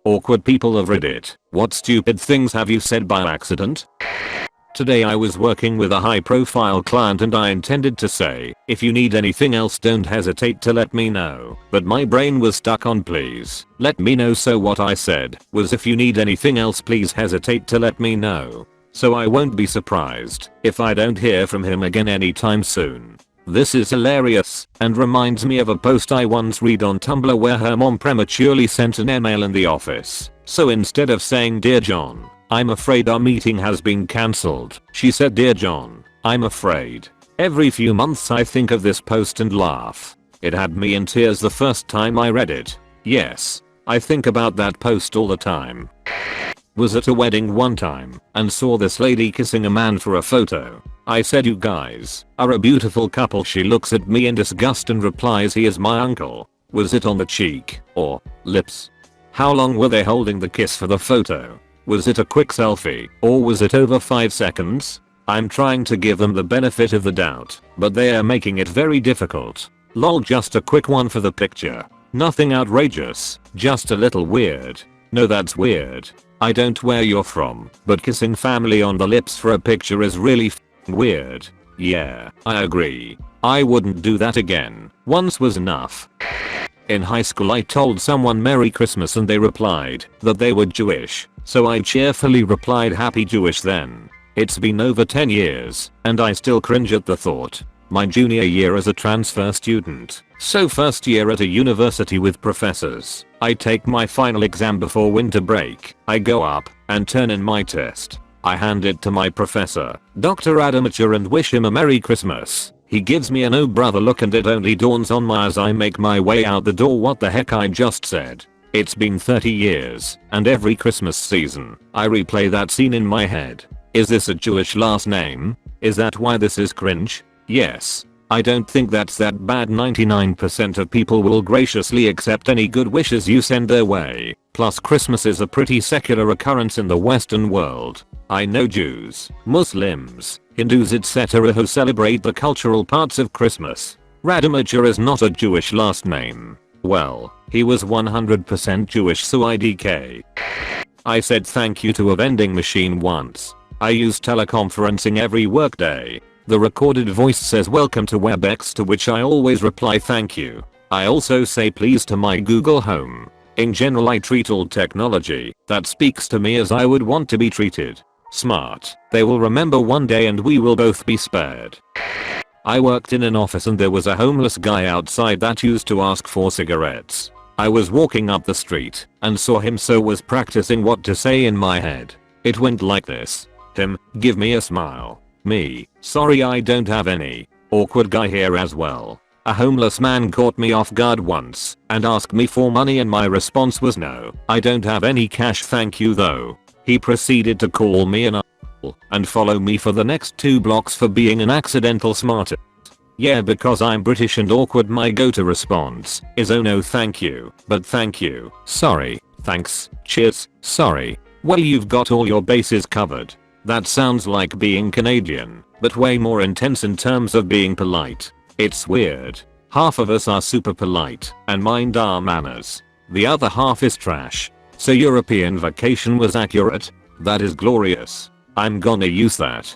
Awkward people of Reddit, what stupid things have you said by accident? Today I was working with a high profile client and I intended to say, if you need anything else don't hesitate to let me know, but my brain was stuck on please let me know, so what I said was if you need anything else please hesitate to let me know. So I won't be surprised if I don't hear from him again anytime soon. This is hilarious and reminds me of a post I once read on Tumblr where her mom prematurely sent an email in the office. So instead of saying "Dear John, I'm afraid our meeting has been cancelled," she said, "Dear John, I'm afraid." Every few months I think of this post and laugh. It had me in tears the first time I read it. Yes, I think about that post all the time. Was at a wedding one time and saw this lady kissing a man for a photo. I said, "You guys are a beautiful couple." She looks at me in disgust and replies, "He is my uncle." Was it on the cheek or lips? How long were they holding the kiss for the photo? Was it a quick selfie or was it over 5 seconds? I'm trying to give them the benefit of the doubt, but they are making it very difficult. Lol, just a quick one for the picture. Nothing outrageous, just a little weird. No, that's weird. I don't where you're from, but kissing family on the lips for a picture is really weird. Yeah, I agree. I wouldn't do that again. Once was enough. In high school I told someone Merry Christmas and they replied that they were Jewish, so I cheerfully replied Happy Jewish then. It's been over 10 years and I still cringe at the thought. My junior year as a transfer student, so first year at a university with professors, I take my final exam before winter break. I go up and turn in my test. I hand it to my professor, Dr. Adamature, and wish him a Merry Christmas. He gives me an "oh brother" look and it only dawns on me as I make my way out the door what the heck I just said. It's been 30 years and every Christmas season I replay that scene in my head. Is this a Jewish last name? Is that why this is cringe? Yes. I don't think that's that bad. 99% of people will graciously accept any good wishes you send their way. Plus Christmas is a pretty secular occurrence in the Western world. I know Jews, Muslims, Hindus etc. who celebrate the cultural parts of Christmas. Radamature is not a Jewish last name. Well, he was 100% Jewish, so IDK. I said thank you to a vending machine once. I use teleconferencing every workday. The recorded voice says "Welcome to WebEx," to which I always reply "Thank you." I also say "Please" to my Google Home. In general I treat all technology that speaks to me as I would want to be treated. Smart. They will remember one day and we will both be spared. I worked in an office and there was a homeless guy outside that used to ask for cigarettes. I was walking up the street and saw him, so was practicing what to say in my head. It went like this. Him, give me a smile. Me, sorry I don't have any. Awkward guy here as well. A homeless man caught me off guard once and asked me for money and my response was no, I don't have any cash, thank you though. He proceeded to call me an asshole and follow me for the next 2 blocks for being an accidental smartass. Yeah, because I'm British and awkward, my go-to response is "Oh no thank you, but thank you, sorry, thanks, cheers, sorry." Well, you've got all your bases covered. That sounds like being Canadian, but way more intense in terms of being polite. It's weird. Half of us are super polite and mind our manners. The other half is trash. So European vacation was accurate? That is glorious. I'm gonna use that.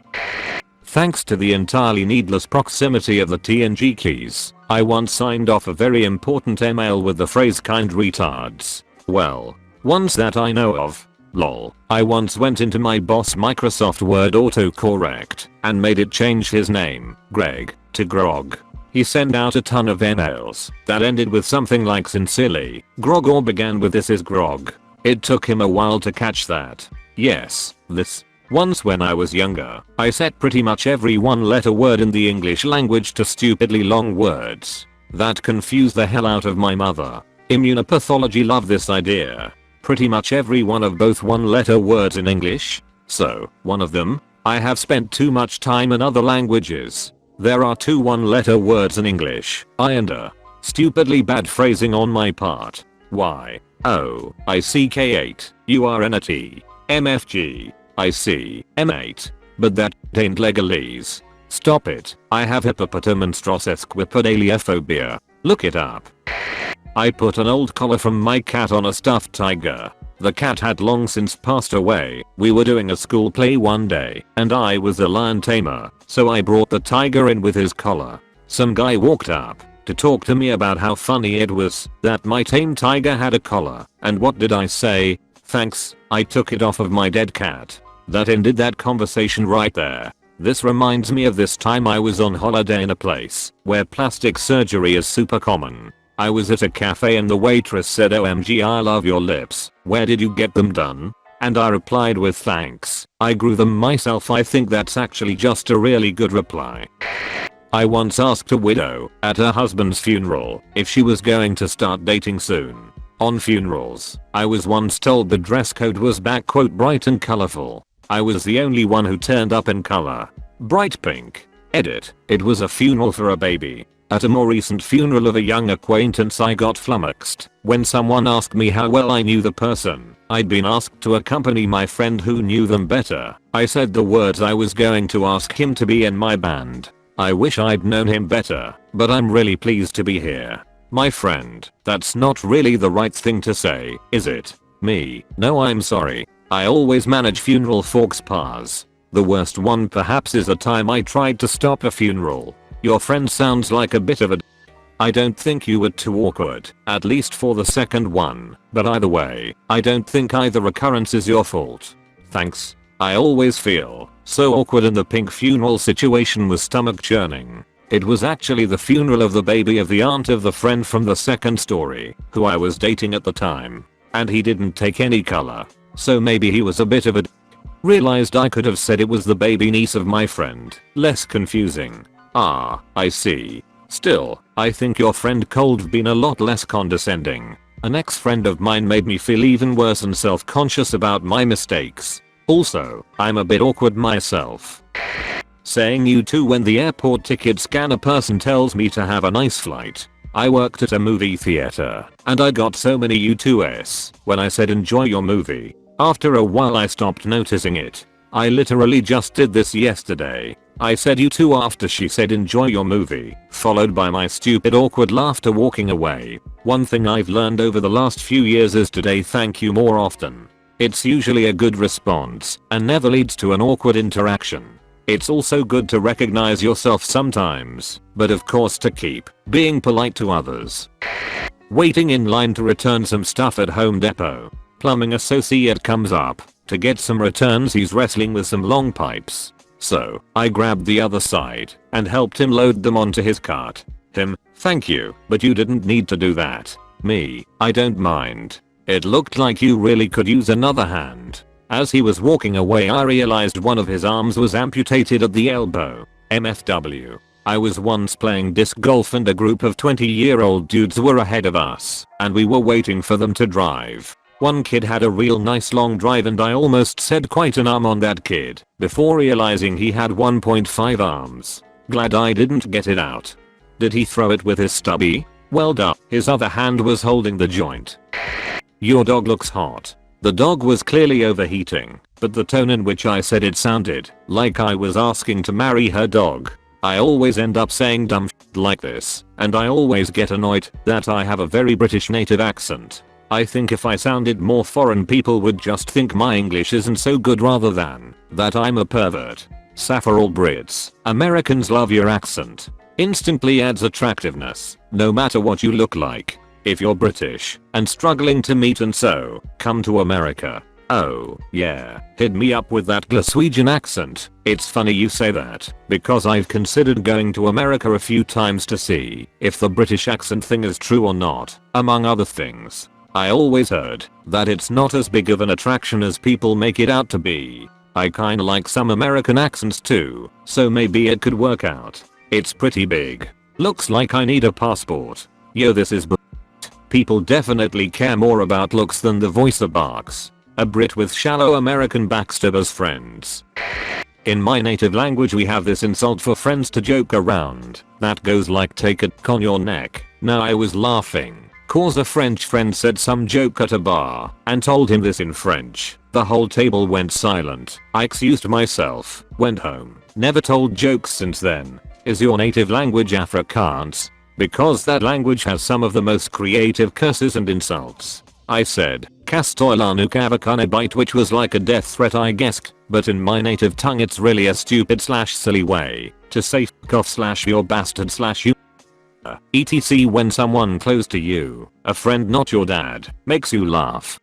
Thanks to the entirely needless proximity of the TNG keys, I once signed off a very important email with the phrase "kind retards." Well, ones that I know of. Lol. I once went into my boss Microsoft Word autocorrect and made it change his name, Greg, to Grog. He sent out a ton of emails that ended with something like "sincerely, Grog," or began with "this is Grog." It took him a while to catch that. Yes, this. Once when I was younger, I set pretty much every 1-letter word in the English language to stupidly long words. That confused the hell out of my mother. Immunopathology loved this idea. Pretty much every one of both 1-letter words in English. So, one of them, I have spent too much time in other languages. There are 2 1-letter words in English, I and a. Stupidly bad phrasing on my part. Y. O. I. C. K. 8. U. R. N. A. T. M. F. G. I. C. M. 8. But that ain't legalese. Stop it. I have hippopotamonstrosesquippedaliophobia. Look it up. I put an old collar from my cat on a stuffed tiger. The cat had long since passed away. We were doing a school play one day and I was the lion tamer, so I brought the tiger in with his collar. Some guy walked up to talk to me about how funny it was that my tame tiger had a collar, and what did I say? Thanks, I took it off of my dead cat. That ended that conversation right there. This reminds me of this time I was on holiday in a place where plastic surgery is super common. I was at a cafe and the waitress said, "OMG, I love your lips. Where did you get them done?" And I replied with, "Thanks. I grew them myself." I think that's actually just a really good reply. I once asked a widow at her husband's funeral if she was going to start dating soon. On funerals, I was once told the dress code was "bright and colorful." I was the only one who turned up in color. Bright pink. Edit. It was a funeral for a baby. At a more recent funeral of a young acquaintance, I got flummoxed when someone asked me how well I knew the person. I'd been asked to accompany my friend who knew them better. I said the words I was going to ask him to be in my band. I wish I'd known him better, but I'm really pleased to be here. My friend, that's not really the right thing to say, is it? Me, no, I'm sorry. I always manage funeral faux pas. The worst one perhaps is a time I tried to stop a funeral. Your friend sounds like a bit of a I don't think you were too awkward, at least for the second one, but either way, I don't think either occurrence is your fault. Thanks. I always feel so awkward in the pink funeral situation with stomach churning. It was actually the funeral of the baby of the aunt of the friend from the second story, who I was dating at the time. And he didn't take any color. So maybe he was a bit of a Realized I could have said it was the baby niece of my friend. Less confusing. Ah, I see. Still, I think your friend could've been a lot less condescending. An ex-friend of mine made me feel even worse and self-conscious about my mistakes. Also, I'm a bit awkward myself. Saying you too when the airport ticket scanner person tells me to have a nice flight. I worked at a movie theater, and I got so many you too's when I said enjoy your movie. After a while I stopped noticing it. I literally just did this yesterday. I said you too after she said enjoy your movie, followed by my stupid awkward laughter walking away. One thing I've learned over the last few years is to say thank you more often. It's usually a good response and never leads to an awkward interaction. It's also good to recognize yourself sometimes, but of course to keep being polite to others. Waiting in line to return some stuff at Home Depot. Plumbing associate comes up to get some returns. He's wrestling with some long pipes. So, I grabbed the other side and helped him load them onto his cart. Him, thank you, but you didn't need to do that. Me, I don't mind. It looked like you really could use another hand. As he was walking away I realized one of his arms was amputated at the elbow. MFW. I was once playing disc golf and a group of 20-year-old dudes were ahead of us, and we were waiting for them to drive. One kid had a real nice long drive and I almost said quite an arm on that kid, before realizing he had 1.5 arms. Glad I didn't get it out. Did he throw it with his stubby? Well done. His other hand was holding the joint. Your dog looks hot. The dog was clearly overheating, but the tone in which I said it sounded like I was asking to marry her dog. I always end up saying dumb shit like this, and I always get annoyed that I have a very British native accent. I think if I sounded more foreign people would just think my English isn't so good rather than that I'm a pervert. For all Brits, Americans love your accent. Instantly adds attractiveness, no matter what you look like. If you're British and struggling to meet and so, come to America. Oh, yeah, hit me up with that Glaswegian accent. It's funny you say that, because I've considered going to America a few times to see if the British accent thing is true or not, among other things. I always heard that it's not as big of an attraction as people make it out to be. I kinda like some American accents too, so maybe it could work out. It's pretty big. Looks like I need a passport. Yo, this is People definitely care more about looks than the voice of barks. A Brit with shallow American backstabbers friends. In my native language we have this insult for friends to joke around. That goes like take a on your neck. Now I was laughing cause a French friend said some joke at a bar and told him this in French. The whole table went silent. I excused myself, went home, never told jokes since then. Is your native language Afrikaans? Because that language has some of the most creative curses and insults. I said, Castoilanuk bite, which was like a death threat I guessed, but in my native tongue it's really a stupid slash silly way to say fuck off slash your bastard slash you. etc. when someone close to you, a friend not your dad, makes you laugh,